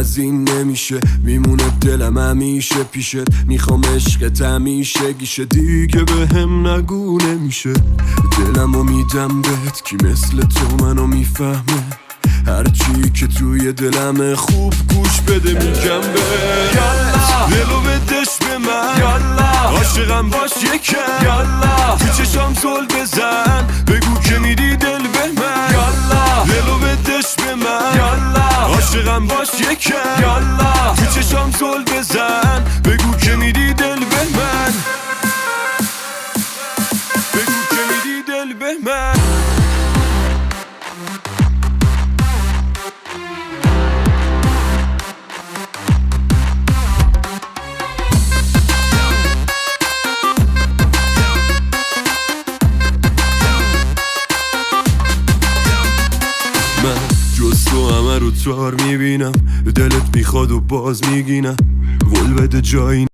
از این نمیشه، میمونه دلم همیشه پیشت. میخوام عشقت همیشه گیشه، دیگه به هم نگو نمیشه. دلمو میدم بهت کی مثل تو منو میفهمه، هرچی که توی دلمه خوب گوش بده میگم بهت. یالا دلو بدش به من، یالا عاشقم باش یکم، یالا تو چشام زل بزن بگو که میدی دل به من. یالا دلو بدش به من، یالا عاشقم باش یکم، یالا تو چشام زل بزن بگو که میدی دل به من، بگو که میدی دل به من. من جز تو همه رو تار میبینم، دلت میخواد و باز میگینم، قول بده جایی